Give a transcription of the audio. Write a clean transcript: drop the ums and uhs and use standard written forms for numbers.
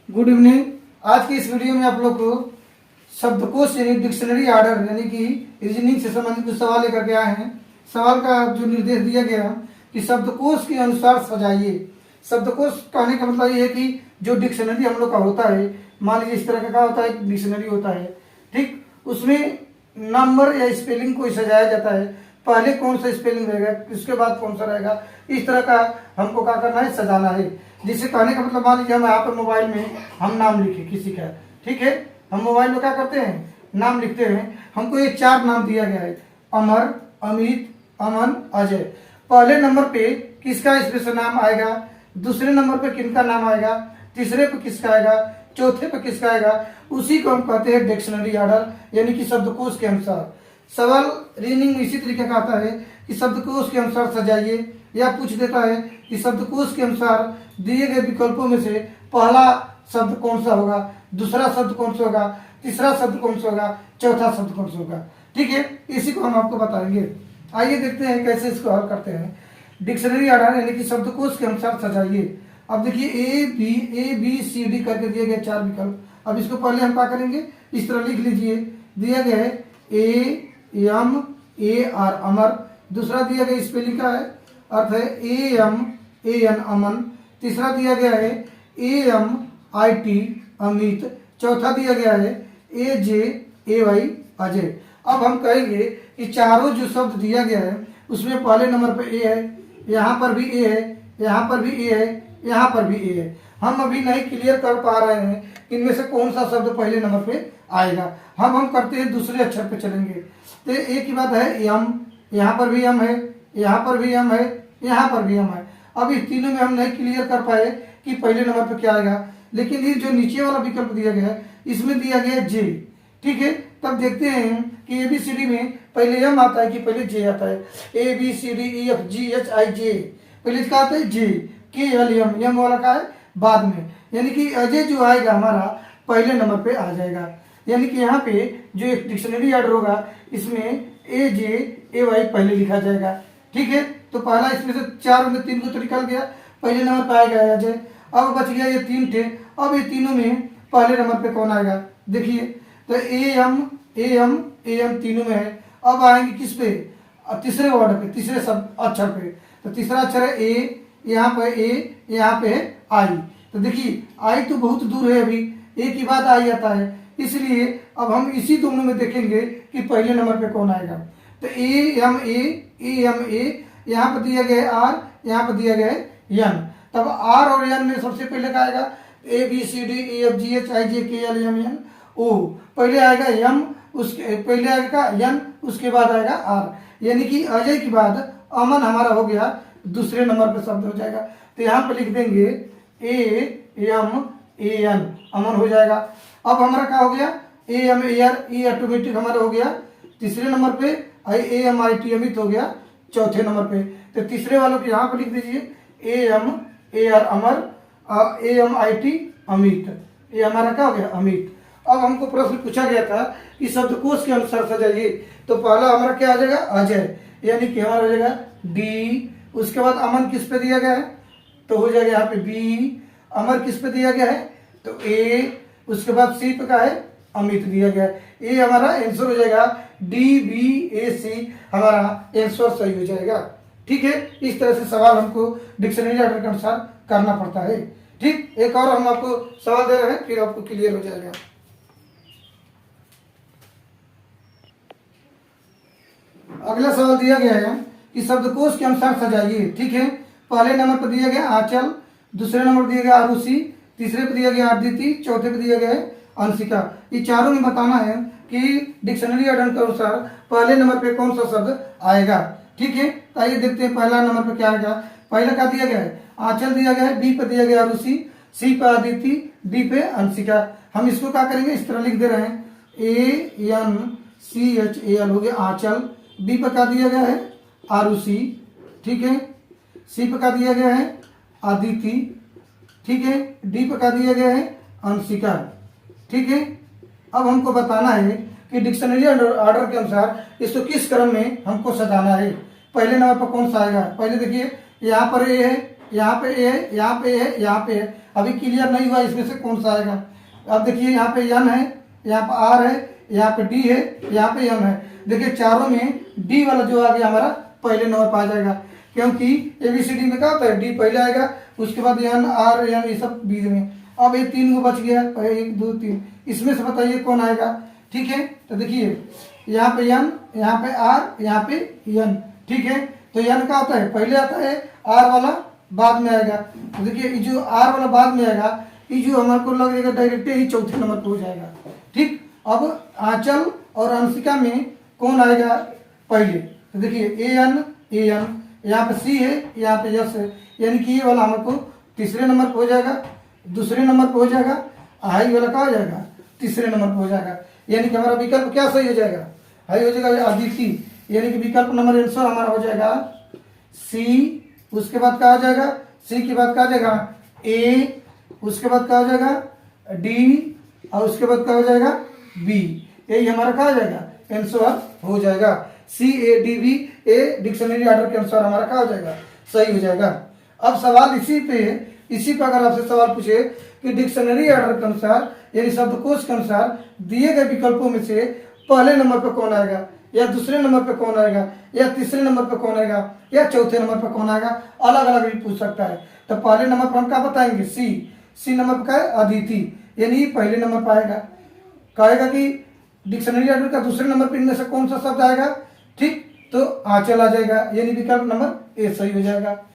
Good evening. आज की इस वीडियो में आप लोग को शब्दकोश यानी डिक्शनरी ऑर्डर यानी कि रीजनिंग से संबंधित कुछ सवाल लेकर के आए हैं। सवाल का जो निर्देश दिया गया कि शब्दकोश के अनुसार सजाइए। शब्दकोश कहने का मतलब ये है कि जो डिक्शनरी हम लोग का होता है, मान लीजिए इस तरह का होता है, डिक्शनरी होता है, ठीक, उसमें नंबर या स्पेलिंग को सजाया जाता है। पहले कौन सा स्पेलिंग रहेगा, उसके बाद कौन सा रहेगा, इस तरह का हमको क्या करना है, सजाना है। जिसे कहने का मतलब मान लीजिए हम यहाँ पर मोबाइल में हम नाम लिखे किसी का, ठीक है, हम मोबाइल में क्या करते हैं, नाम लिखते हैं। हमको ये 4 नाम दिया गया है, अमर, अमित, अमन, अजय। पहले नंबर पे किसका स्पेशल नाम आएगा, दूसरे नंबर पे किनका नाम आएगा, तीसरे पे किसका आएगा, चौथे पे किसका आएगा, उसी को हम कहते हैं डिक्शनरी ऑर्डर यानी कि शब्दकोश के अनुसार। सवाल रीजनिंग में इसी तरीके का आता है कि शब्दकोश के अनुसार सजाइए, या पूछ देता है कि शब्दकोश के अनुसार दिए गए विकल्पों में से पहला शब्द कौन सा होगा, दूसरा शब्द कौन सा होगा, तीसरा शब्द कौन सा होगा, चौथा शब्द कौन सा होगा। ठीक है, इसी को हम आपको बताएंगे। आइए देखते हैं कैसे इसको हल करते हैं। डिक्शनरी ऑर्डर यानी कि शब्दकोश के अनुसार सजाइए। अब देखिए ए बी सी डी करके दिए गए 4 विकल्प। अब इसको पहले हम क्या करेंगे, इस तरह लिख लीजिए। दिया गया है AMAR अमर, दूसरा दिया गया स्पेलिंग का है, अर्थ है AMAN अमन, तीसरा दिया गया है AMIT अमित, चौथा दिया गया है AJAY अजय। अब हम कहेंगे कि चारों जो शब्द दिया गया है उसमें पहले नंबर पर ए है, यहाँ पर भी ए है, यहाँ पर भी ए है, यहाँ पर भी ए है। हम अभी नहीं क्लियर कर पा रहे हैं इनमें से कौन सा शब्द पहले नंबर पे आएगा। हम करते हैं दूसरे अक्षर पे चलेंगे। तो एक ही बात है, यम, यहाँ पर भी यम है, यहाँ पर भी यम है, यहाँ पर भी यम है। अब इस तीनों में हम नहीं क्लियर कर पाए कि पहले नंबर पे क्या आएगा, लेकिन ये जो नीचे वाला विकल्प दिया गया है इसमें दिया गया जे। ठीक है, तब देखते हैं कि ABCD में पहले यम आता है कि पहले जे आता है। ABCDEFGHIJ, पहले क्या आता है जे, KLM, यम वाला का है बाद में, यानी कि अजय जो आएगा हमारा पहले नंबर पे आ जाएगा। यानी कि यहाँ पे जो एक डिक्शनरी ऑर्डर होगा इसमें AJAY पहले लिखा जाएगा। ठीक है, तो पहला इसमें से 4 में 3 को तो निकल गया, पहले नंबर पे आएगा अजय। अब बच गया ये 3 थे। अब ये तीनों में पहले नंबर पे कौन आएगा, देखिए, तो AM तीनों में है। अब आएंगे किस पे, तीसरे वर्ड पे, तीसरे सब अक्षर पे। तो तीसरा अक्षर है ए, यहाँ पे ए, यहाँ पे है आई। तो देखिए आई तो बहुत दूर है, अभी एक ही बात आई आता है, इसलिए अब हम इसी दोनों में देखेंगे कि पहले नंबर पे कौन आएगा। तो AMA, यहाँ पर दिया गया है आर, यहाँ पर दिया गया है यन। तब आर और यन में सबसे पहले क्या आएगा, ABCDEFGHIJKLMN ओ, पहले आएगा यम, उसके पहले आएगा यन, उसके बाद आएगा आर। यानी कि अजय के बाद अमन हमारा हो गया, दूसरे नंबर पे शब्द हो जाएगा। तो यहाँ पे लिख देंगे AMAN अमन हो जाएगा। अब हमारा क्या हो गया, AMAR ई ऑटोमेटिक हमारा हो गया तीसरे नंबर पे, AMIT अमित हो गया चौथे नंबर पे। तो तीसरे वालों को यहाँ पे लिख दीजिए AMAR अमर, AMIT अमित, ये हमारा क्या हो गया, अमित। अब हमको प्रश्न पूछा गया था कि शब्दकोश के अनुसार सजाइए। तो पहला हमारा क्या आ जाएगा, अजय, यानी कि हमारा हो जाएगा D। उसके बाद अमन किस पे दिया गया है, तो हो जाएगा यहाँ पे B। अमर किस पे दिया गया है, तो A। उसके बाद C पे का है, अमित दिया गया है। ये हमारा आंसर हो जाएगा DBAC, हमारा आंसर सही हो जाएगा। ठीक है, इस तरह से सवाल हमको डिक्शनरी ऑर्डर के अनुसार करना पड़ता है। ठीक, एक और हम आपको सवाल दे रहे हैं, फिर आपको क्लियर हो जाएगा। अगला सवाल दिया गया है कि शब्दकोश के अनुसार सजाइए। ठीक है, पहले नंबर पर दिया गया आंचल, दूसरे नंबर पर दिया गया आरुषि, तीसरे पे दिया गया अदिति, चौथे पे दिया गया है अंशिका। ये चारों में बताना है कि डिक्शनरी ऑर्डर के अनुसार पहले नंबर पे कौन सा शब्द आएगा। ठीक है, तो आइए देखते हैं पहला नंबर पे क्या आएगा। पहला क्या दिया गया है, आंचल दिया गया है, B पे दिया गया आरुषि, C पे अदिति, D पे अंशिका। हम इसको क्या करेंगे, इस तरह लिख दे रहे हैं ANCHAL हो गया आंचल, B पे क्या दिया गया है, आरुषि, ठीक है, C पे क्या दिया गया है, अदिति, ठीक है, D पे क्या दिया गया है, अंशिका। ठीक है, अब हमको बताना है कि डिक्शनरी ऑर्डर के अनुसार इसको किस क्रम में हमको सजाना है। पहले नंबर पर कौन सा आएगा, पहले देखिए यहाँ पर ए है, यहाँ पे ए है, यहाँ पे ए है, यहाँ पे है। अभी क्लियर नहीं हुआ इसमें से कौन सा आएगा। अब देखिए यहाँ पे एन है, यहाँ पे आर है, यहाँ पे डी है, यहाँ पे एम है। देखिए चारों में डी वाला जो आ गया हमारा पहले नंबर पर आ जाएगा, क्योंकि एबीसीडी में क्या होता है, डी पहले आएगा, उसके बाद एन आर एन ये सब बीच में। अब ये 3 को बच गया, 1 2 3, इसमें से बताइए कौन आएगा। ठीक है, तो देखिए यहाँ पे एन, यहाँ पे आर, यहाँ पे एन। ठीक है, तो एन का होता है पहले आता है, आर वाला बाद में आएगा। तो देखिए ये जो आर वाला बाद में आएगा, ये जो हमारे को लग जाएगा डायरेक्ट ही चौथे नंबर पर हो जाएगा। ठीक, अब आंचल और अंशिका में कौन आएगा पहले, तो देखिए ए एन, यहाँ पे सी है, यहाँ पे यस है, यानी कि ये वाला हमारे को तीसरे नंबर पर हो जाएगा, दूसरे नंबर पर हो जाएगा, हाई वाला कहा जाएगा तीसरे नंबर पर हो जाएगा। यानी कि हमारा विकल्प क्या सही हो जाएगा, हाई हो जाएगा अदिति, यानी कि विकल्प नंबर आंसर हमारा हो जाएगा सी। उसके बाद क्या हो जाएगा, सी के बाद क्या हो जाएगा ए, उसके बाद क्या हो जाएगा डी, और उसके बाद क्या हो जाएगा बी। यही हमारा क्या हो जाएगा आंसर हो जाएगा। C A D B a dictionary order के अनुसार हमारा क्या हो जाएगा, सही हो जाएगा। अब सवाल इसी पे अगर आपसे सवाल पूछे कि डिक्शनरी ऑर्डर के अनुसार यानी शब्दकोश के अनुसार दिए गए विकल्पों में से पहले नंबर पर कौन आएगा, या दूसरे नंबर पर कौन आएगा, या तीसरे नंबर पर कौन आएगा, या चौथे नंबर पर कौन आएगा, अलग अलग भी पूछ सकता है। तो पहले नंबर पर हम क्या बताएंगे, सी नंबर पर क्या है अदिति, यानी पहले नंबर पर आएगा। कहेगा कि डिक्शनरी ऑर्डर का दूसरे नंबर पर इनमें से कौन सा शब्द आएगा, ठीक, तो आंचल आ जाएगा, यानी विकल्प नंबर ए सही हो जाएगा।